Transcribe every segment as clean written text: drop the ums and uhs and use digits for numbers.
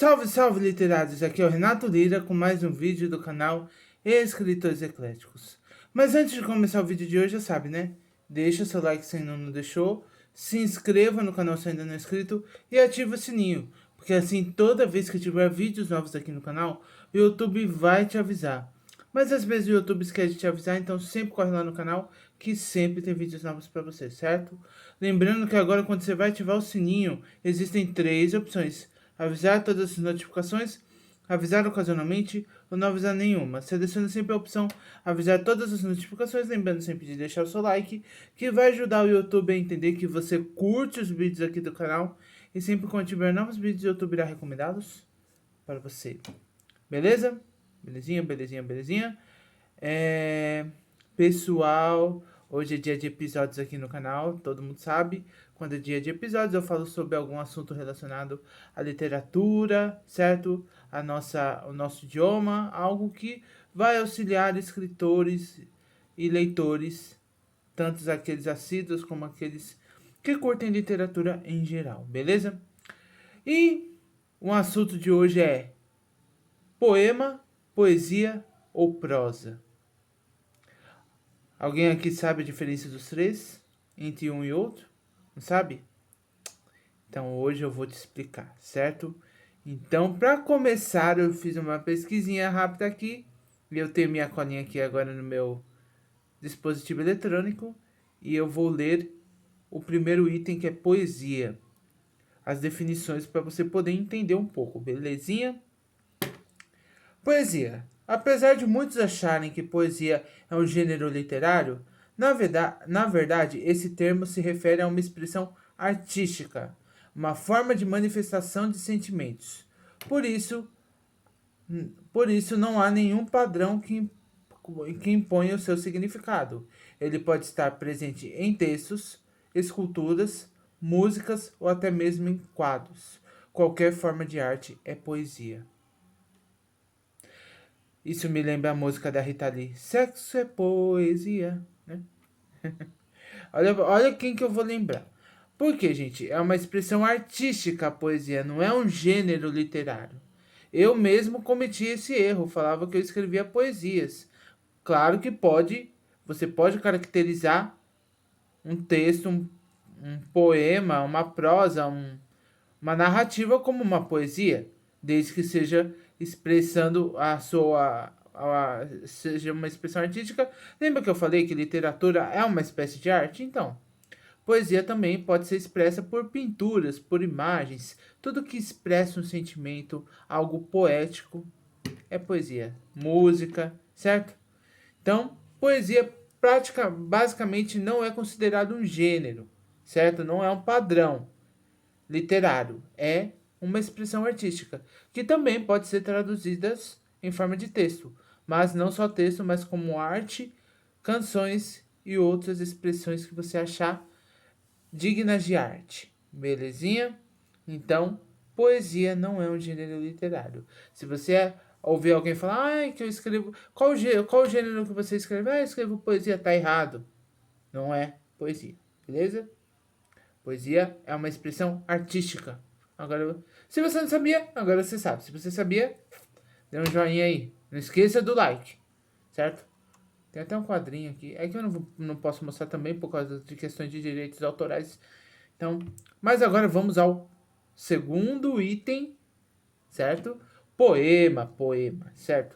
Salve, salve, literados! Aqui é o Renato Lira com mais um vídeo do canal Escritores Ecléticos. Mas antes de começar o vídeo de hoje, já sabe, né? Deixa o seu like se ainda não deixou, se inscreva no canal se ainda não é inscrito e ativa o sininho, porque assim toda vez que tiver vídeos novos aqui no canal, o YouTube vai te avisar. Mas às vezes o YouTube esquece de te avisar, então sempre corre lá no canal que sempre tem vídeos novos para você, certo? Lembrando que agora quando você vai ativar o sininho, existem três opções: avisar todas as notificações, avisar ocasionalmente ou não avisar nenhuma. Selecione sempre a opção avisar todas as notificações, lembrando sempre de deixar o seu like, que vai ajudar o YouTube a entender que você curte os vídeos aqui do canal e sempre quando tiver novos vídeos o YouTube irá recomendá-los para você. Beleza? Belezinha, belezinha, belezinha. Pessoal, hoje é dia de episódios aqui no canal, todo mundo sabe. Quando é dia de episódios eu falo sobre algum assunto relacionado à literatura, certo? O nosso idioma, algo que vai auxiliar escritores e leitores, tanto aqueles assíduos como aqueles que curtem literatura em geral, beleza? E o assunto de hoje é poema, poesia ou prosa? Alguém aqui sabe a diferença dos três? Entre um e outro? Não sabe? Então hoje eu vou te explicar, certo? Então, para começar, eu fiz uma pesquisinha rápida aqui. E eu tenho minha colinha aqui agora no meu dispositivo eletrônico. E eu vou ler o primeiro item, que é poesia. As definições para você poder entender um pouco, belezinha? Poesia. Apesar de muitos acharem que poesia é um gênero literário, na verdade esse termo se refere a uma expressão artística, uma forma de manifestação de sentimentos. Por isso, por isso não há nenhum padrão que imponha o seu significado. Ele pode estar presente em textos, esculturas, músicas ou até mesmo em quadros. Qualquer forma de arte é poesia. Isso me lembra a música da Rita Lee. Sexo é poesia, né? Olha quem que eu vou lembrar. Porque, gente, é uma expressão artística a poesia, não é um gênero literário. Eu mesmo cometi esse erro, falava que eu escrevia poesias. Claro que você pode caracterizar um texto, um poema, uma prosa, uma narrativa como uma poesia, desde que seja expressando seja uma expressão artística. Lembra que eu falei que literatura é uma espécie de arte? Então, poesia também pode ser expressa por pinturas, por imagens, tudo que expressa um sentimento, algo poético é poesia. Música, certo? Então, poesia basicamente não é considerado um gênero, certo? Não é um padrão literário, é uma expressão artística, que também pode ser traduzida em forma de texto, mas não só texto, mas como arte, canções e outras expressões que você achar dignas de arte. Belezinha? Então, poesia não é um gênero literário. Se você ouvir alguém falar, ai, que eu escrevo. Qual o gênero que você escreve? Ah, eu escrevo poesia, tá errado. Não é poesia, beleza? Poesia é uma expressão artística. Agora, se você não sabia, agora você sabe. Se você sabia, dê um joinha aí. Não esqueça do like, certo? Tem até um quadrinho aqui. É que eu não posso mostrar também por causa de questões de direitos autorais. Então, mas agora vamos ao segundo item, certo? Poema, certo?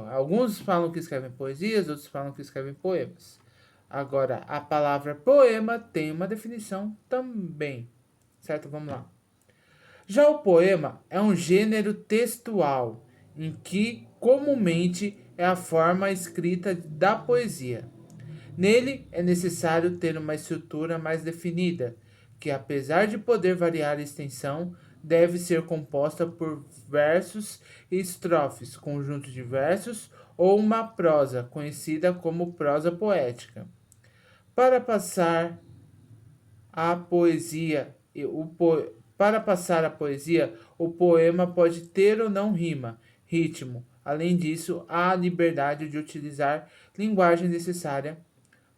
Alguns falam que escrevem poesias, outros falam que escrevem poemas. Agora, a palavra poema tem uma definição também, certo? Vamos lá. Já o poema é um gênero textual em que comumente é a forma escrita da poesia. Nele é necessário ter uma estrutura mais definida, que apesar de poder variar a extensão, deve ser composta por versos e estrofes, conjunto de versos ou uma prosa, conhecida como prosa poética. Para passar a poesia, para passar a poesia, o poema pode ter ou não rima, ritmo. Além disso, há a liberdade de utilizar linguagem necessária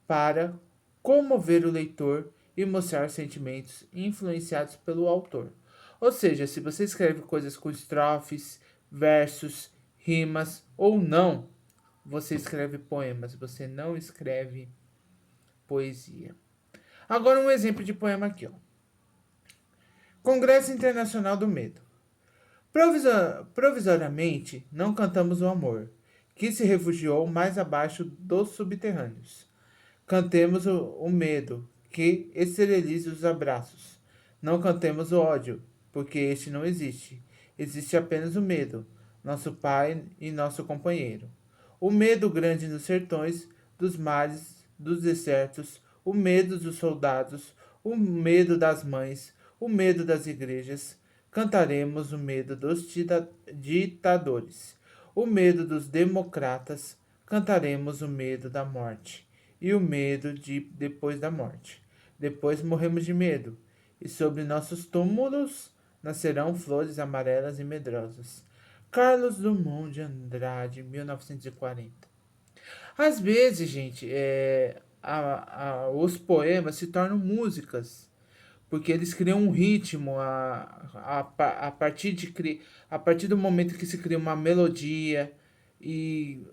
para comover o leitor e mostrar sentimentos influenciados pelo autor. Ou seja, se você escreve coisas com estrofes, versos, rimas ou não, você escreve poemas, você não escreve poesia. Agora um exemplo de poema aqui, ó. Congresso Internacional do Medo. Provisoriamente, não cantamos o amor, que se refugiou mais abaixo dos subterrâneos. Cantemos o medo, que esteriliza os abraços. Não cantemos o ódio, porque este não existe. Existe apenas o medo, nosso pai e nosso companheiro. O medo grande nos sertões, dos mares, dos desertos, o medo dos soldados, o medo das mães, o medo das igrejas. Cantaremos o medo dos ditadores, o medo dos democratas. Cantaremos o medo da morte e o medo de depois da morte. Depois morremos de medo, e sobre nossos túmulos nascerão flores amarelas e medrosas. Carlos Drummond de Andrade, 1940. Às vezes, gente, os poemas se tornam músicas, porque eles criam um ritmo a partir a partir do momento que se cria uma melodia e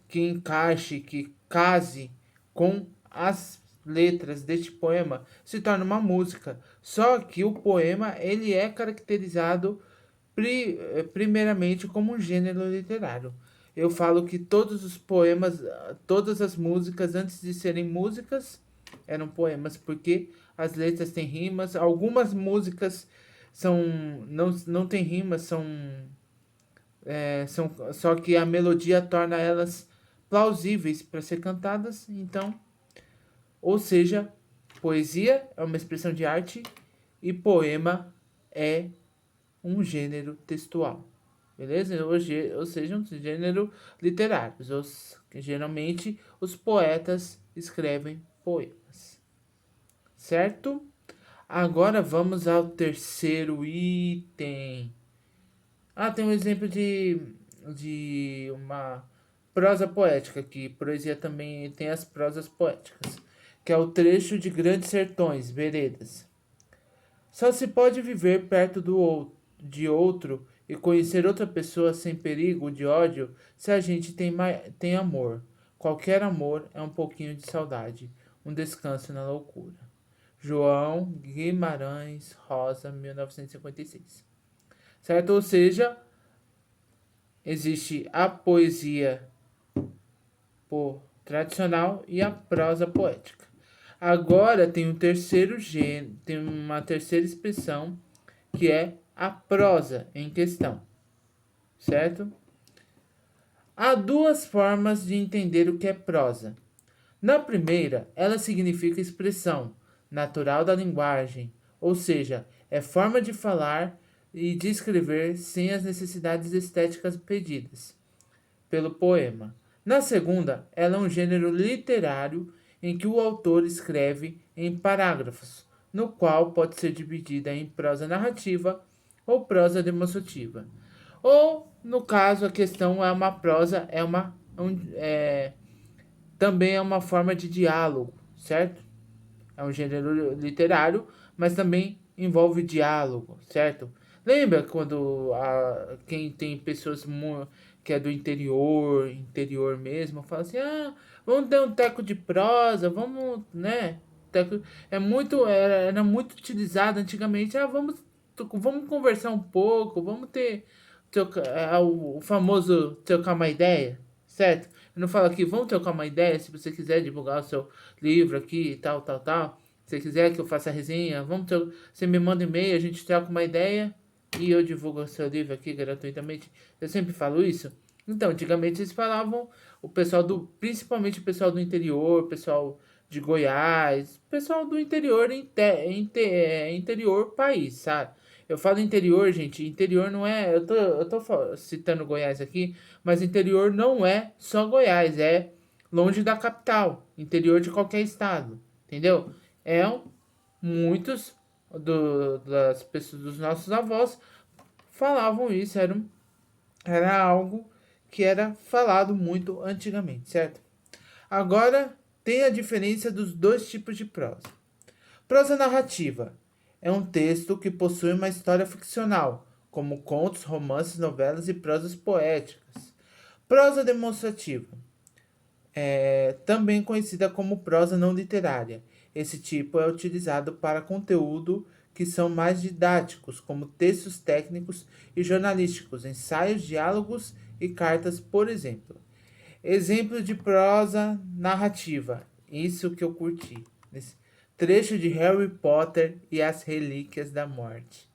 que encaixe, que case com as letras deste poema, se torna uma música. Só que o poema ele é caracterizado primeiramente como um gênero literário. Eu falo que todos os poemas, todas as músicas, antes de serem músicas, eram poemas, porque as letras têm rimas. Algumas músicas não têm rimas, são só que a melodia torna elas plausíveis para ser cantadas. Então, ou seja, poesia é uma expressão de arte e poema é um gênero textual. Beleza? Ou seja, um gênero literário. Geralmente, os poetas escrevem poemas. Certo? Agora vamos ao terceiro item. Tem um exemplo de uma prosa poética aqui. Poesia também tem as prosas poéticas, que é o trecho de Grandes Sertões, Veredas. Só se pode viver perto de outro e conhecer outra pessoa sem perigo de ódio se a gente tem amor. Qualquer amor é um pouquinho de saudade, um descanso na loucura. João Guimarães Rosa, 1956. Certo? Ou seja, existe a poesia tradicional e a prosa poética. Agora tem um terceiro gênero, tem uma terceira expressão que é a prosa em questão, certo? Há duas formas de entender o que é prosa. Na primeira, ela significa expressão natural da linguagem, ou seja, é forma de falar e de escrever sem as necessidades estéticas pedidas pelo poema. Na segunda, ela é um gênero literário em que o autor escreve em parágrafos, no qual pode ser dividida em prosa narrativa ou prosa demonstrativa. Ou, no caso, a questão é uma prosa, também é uma forma de diálogo, certo? É um gênero literário, mas também envolve diálogo, certo? Lembra quando quem tem pessoas que é do interior mesmo, fala assim, vamos ter um teco de prosa, vamos, né? Teco, era muito utilizado antigamente, vamos conversar um pouco, vamos o famoso trocar uma ideia, certo? Eu não falo aqui, vamos trocar uma ideia, se você quiser divulgar o seu livro aqui, tal, tal, tal. Se você quiser que eu faça a resenha, você me manda e-mail, a gente troca uma ideia e eu divulgo o seu livro aqui gratuitamente. Eu sempre falo isso. Então, antigamente eles falavam, principalmente o pessoal do interior, o pessoal de Goiás, o pessoal do interior, interior país, sabe? Eu falo interior, gente, interior não é, citando Goiás aqui, mas interior não é só Goiás, é longe da capital, interior de qualquer estado, entendeu? Muitos das pessoas, dos nossos avós falavam isso, era algo que era falado muito antigamente, certo? Agora tem a diferença dos dois tipos de prosa. Prosa narrativa é um texto que possui uma história ficcional, como contos, romances, novelas e prosas poéticas. Prosa demonstrativa, também conhecida como prosa não literária. Esse tipo é utilizado para conteúdo que são mais didáticos, como textos técnicos e jornalísticos, ensaios, diálogos e cartas, por exemplo. Exemplo de prosa narrativa. Isso que eu curti. Nesse trecho de Harry Potter e as Relíquias da Morte.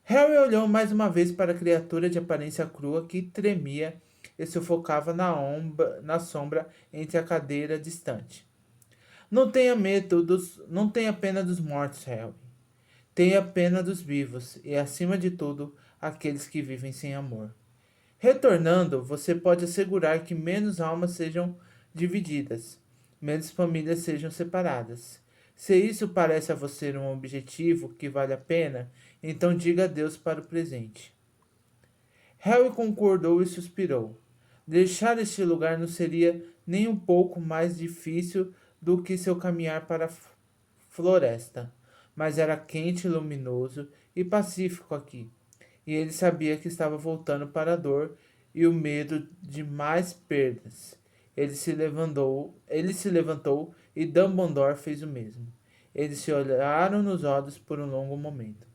Harry olhou mais uma vez para a criatura de aparência crua que tremia e sufocava na sombra entre a cadeira distante. Não tenha pena dos mortos, Harry. Tenha pena dos vivos e, acima de tudo, aqueles que vivem sem amor. Retornando, você pode assegurar que menos almas sejam divididas, menos famílias sejam separadas. Se isso parece a você um objetivo que vale a pena, então diga adeus para o presente. Harry concordou e suspirou. Deixar este lugar não seria nem um pouco mais difícil do que seu caminhar para a floresta, mas era quente, luminoso e pacífico aqui, e ele sabia que estava voltando para a dor e o medo de mais perdas. Ele se levantou e Dumbledore fez o mesmo. Eles se olharam nos olhos por um longo momento.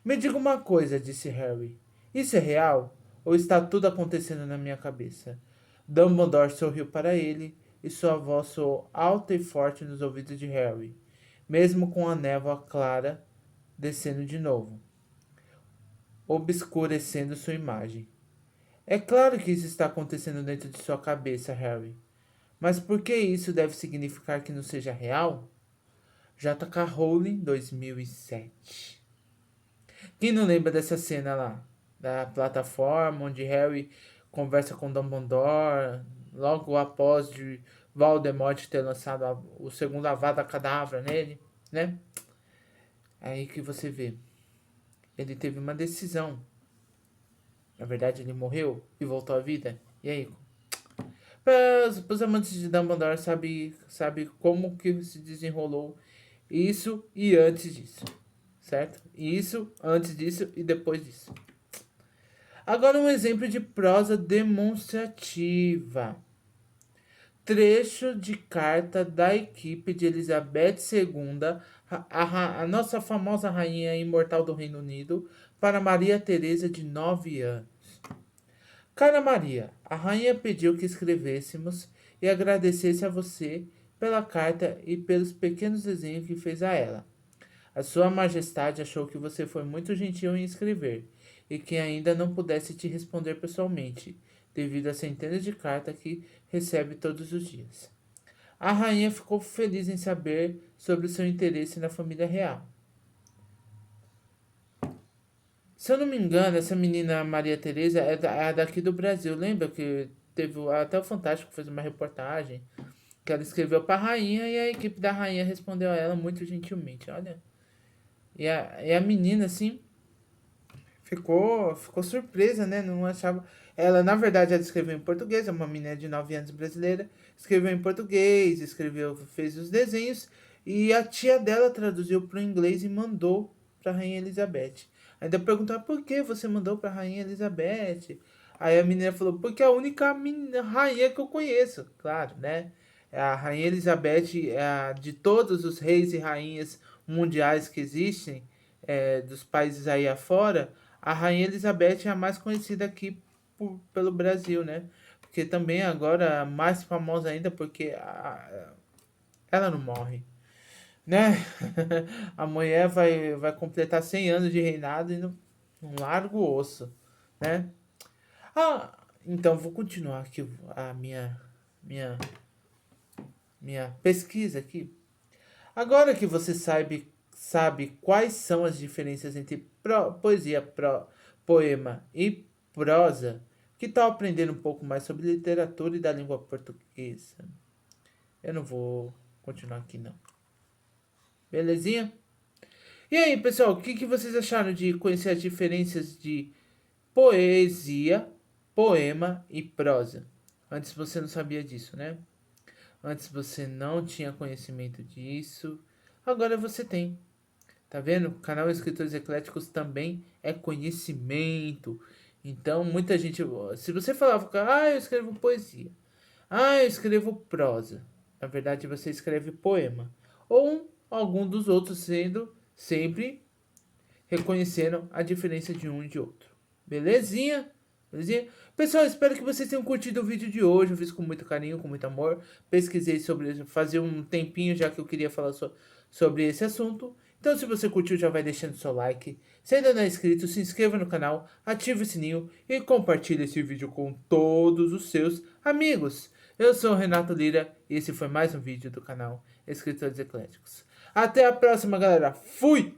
Me diga uma coisa, disse Harry. Isso é real? Ou está tudo acontecendo na minha cabeça? Dumbledore sorriu para ele e sua voz soou alta e forte nos ouvidos de Harry, mesmo com a névoa clara descendo de novo, obscurecendo sua imagem. É claro que isso está acontecendo dentro de sua cabeça, Harry. Mas por que isso deve significar que não seja real? J. K. Rowling, 2007. Quem não lembra dessa cena lá? Da plataforma onde Harry conversa com Dumbledore logo após de Voldemort ter lançado o segundo Avada Kedavra nele, né? É aí que você vê. Ele teve uma decisão. Na verdade, ele morreu e voltou à vida. E aí? Para os amantes de Dumbledore sabe como que se desenrolou isso e antes disso, certo? Isso, antes disso e depois disso. Agora um exemplo de prosa demonstrativa. Trecho de carta da equipe de Elizabeth II, a nossa famosa rainha imortal do Reino Unido, para Maria Teresa de 9 anos. Cara Maria, a rainha pediu que escrevêssemos e agradecesse a você pela carta e pelos pequenos desenhos que fez a ela. A sua majestade achou que você foi muito gentil em escrever e que ainda não pudesse te responder pessoalmente, devido às centenas de cartas que recebe todos os dias. A rainha ficou feliz em saber sobre o seu interesse na família real. Se eu não me engano, essa menina Maria Tereza é daqui do Brasil. Lembra que teve até o Fantástico fez uma reportagem que ela escreveu para a rainha e a equipe da rainha respondeu a ela muito gentilmente. Olha. E a menina, assim, ficou surpresa, né? Não achava. Ela, na verdade, ela escreveu em português, é uma menina de 9 anos brasileira. Escreveu em português, fez os desenhos. E a tia dela traduziu para o inglês e mandou para a Rainha Elizabeth. Ainda perguntaram por que você mandou para a Rainha Elizabeth. Aí a menina falou, porque é a única rainha que eu conheço. Claro, né? A Rainha Elizabeth, de todos os reis e rainhas mundiais que existem, dos países aí afora, a Rainha Elizabeth é a mais conhecida aqui pelo Brasil, né? Porque também agora mais famosa ainda porque ela não morre, né? A mulher vai completar 100 anos de reinado e não larga o osso, né? Então vou continuar aqui a minha, minha pesquisa aqui. Agora que você sabe quais são as diferenças entre poesia, poema e prosa, que tal aprender um pouco mais sobre literatura e da língua portuguesa? Eu não vou continuar aqui não. Belezinha? E aí, pessoal, o que vocês acharam de conhecer as diferenças de poesia, poema e prosa? Antes você não sabia disso, né? Antes você não tinha conhecimento disso. Agora você tem. Tá vendo? O canal Escritores Ecléticos também é conhecimento. Então, muita gente. Se você falava, eu escrevo poesia. Eu escrevo prosa. Na verdade, você escreve poema. Ou algum dos outros, sendo sempre reconhecendo a diferença de um e de outro. Belezinha? Belezinha? Pessoal, espero que vocês tenham curtido o vídeo de hoje. Eu fiz com muito carinho, com muito amor. Pesquisei sobre isso, fazia um tempinho já que eu queria falar sobre esse assunto. Então, se você curtiu, já vai deixando seu like. Se ainda não é inscrito, se inscreva no canal, ative o sininho e compartilhe esse vídeo com todos os seus amigos. Eu sou o Renato Lira e esse foi mais um vídeo do canal Escritores Ecléticos. Até a próxima, galera. Fui!